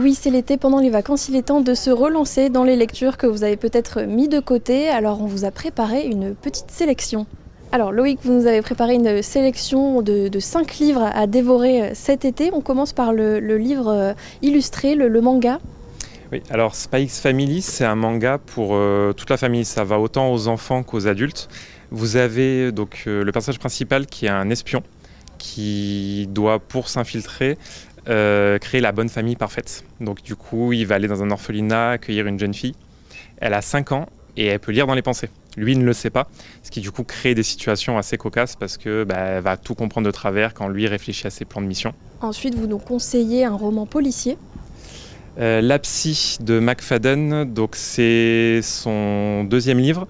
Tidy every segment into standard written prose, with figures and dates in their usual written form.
Oui, c'est l'été, pendant les vacances, il est temps de se relancer dans les lectures que vous avez peut-être mis de côté. Alors on vous a préparé une petite sélection. Alors Loïc, vous nous avez préparé une sélection de 5 livres à dévorer cet été. On commence par le livre illustré, le manga. Oui, alors Spy X Family, c'est un manga pour toute la famille. Ça va autant aux enfants qu'aux adultes. Vous avez donc le personnage principal qui est un espion qui doit, pour s'infiltrer, créer la bonne famille parfaite. Donc du coup, il va aller dans un orphelinat, accueillir une jeune fille. Elle a 5 ans et elle peut lire dans les pensées. Lui ne le sait pas, ce qui du coup crée des situations assez cocasses parce que elle va tout comprendre de travers quand lui réfléchit à ses plans de mission. Ensuite, vous nous conseillez un roman policier. La Psy de McFadden, donc c'est son 2e livre.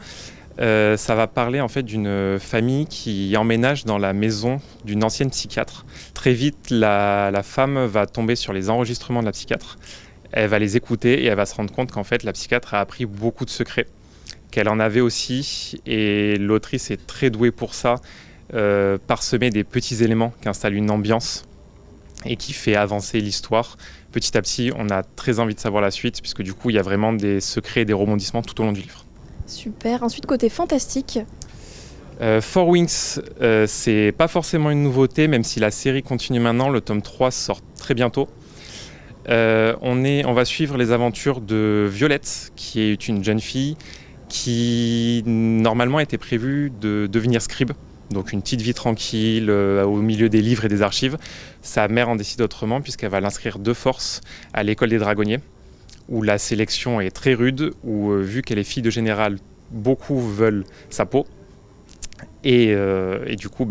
Ça va parler en fait d'une famille qui emménage dans la maison d'une ancienne psychiatre. Très vite, la femme va tomber sur les enregistrements de la psychiatre. Elle va les écouter et elle va se rendre compte qu'en fait la psychiatre a appris beaucoup de secrets, qu'elle en avait aussi, et l'autrice est très douée pour ça, parsemer des petits éléments qui installent une ambiance et qui fait avancer l'histoire. Petit à petit, on a très envie de savoir la suite, puisque du coup, il y a vraiment des secrets et des rebondissements tout au long du livre. Super. Ensuite, côté fantastique. Four Wings, c'est pas forcément une nouveauté, même si la série continue maintenant. Le tome 3 sort très bientôt. On va suivre les aventures de Violette, qui est une jeune fille qui, normalement, était prévue de devenir scribe. Donc une petite vie tranquille au milieu des livres et des archives. Sa mère en décide autrement puisqu'elle va l'inscrire de force à l'école des dragonniers, où la sélection est très rude, où vu qu'elle est fille de général, beaucoup veulent sa peau. Et du coup,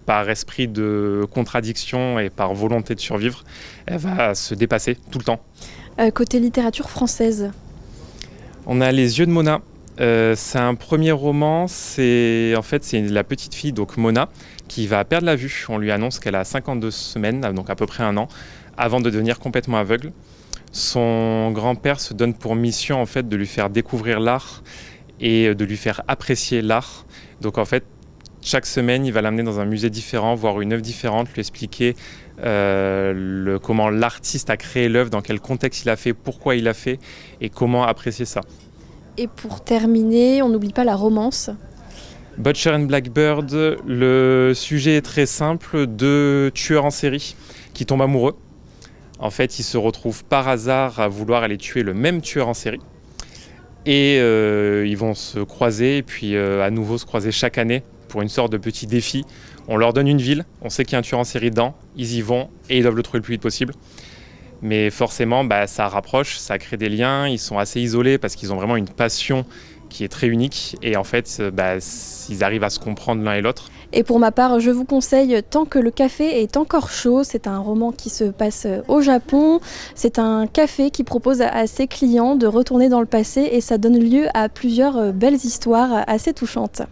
par esprit de contradiction et par volonté de survivre, elle va se dépasser tout le temps. Côté littérature française. On a Les yeux de Mona. C'est un premier roman, c'est la petite fille, donc Mona, qui va perdre la vue. On lui annonce qu'elle a 52 semaines, donc à peu près un an, avant de devenir complètement aveugle. Son grand-père se donne pour mission en fait de lui faire découvrir l'art et de lui faire apprécier l'art. Donc en fait, chaque semaine, il va l'amener dans un musée différent, voir une œuvre différente, lui expliquer comment l'artiste a créé l'œuvre, dans quel contexte il a fait, pourquoi il a fait et comment apprécier ça. Et pour terminer, on n'oublie pas la romance. Butcher and Blackbird, le sujet est très simple, 2 tueurs en série qui tombent amoureux. En fait, ils se retrouvent par hasard à vouloir aller tuer le même tueur en série. Et ils vont se croiser, et puis à nouveau se croiser chaque année pour une sorte de petit défi. On leur donne une ville, on sait qu'il y a un tueur en série dedans, ils y vont et ils doivent le trouver le plus vite possible. Mais forcément, ça rapproche, ça crée des liens, ils sont assez isolés parce qu'ils ont vraiment une passion qui est très unique. Et en fait, ils arrivent à se comprendre l'un et l'autre. Et pour ma part, je vous conseille Tant que le café est encore chaud. C'est un roman qui se passe au Japon. C'est un café qui propose à ses clients de retourner dans le passé et ça donne lieu à plusieurs belles histoires assez touchantes.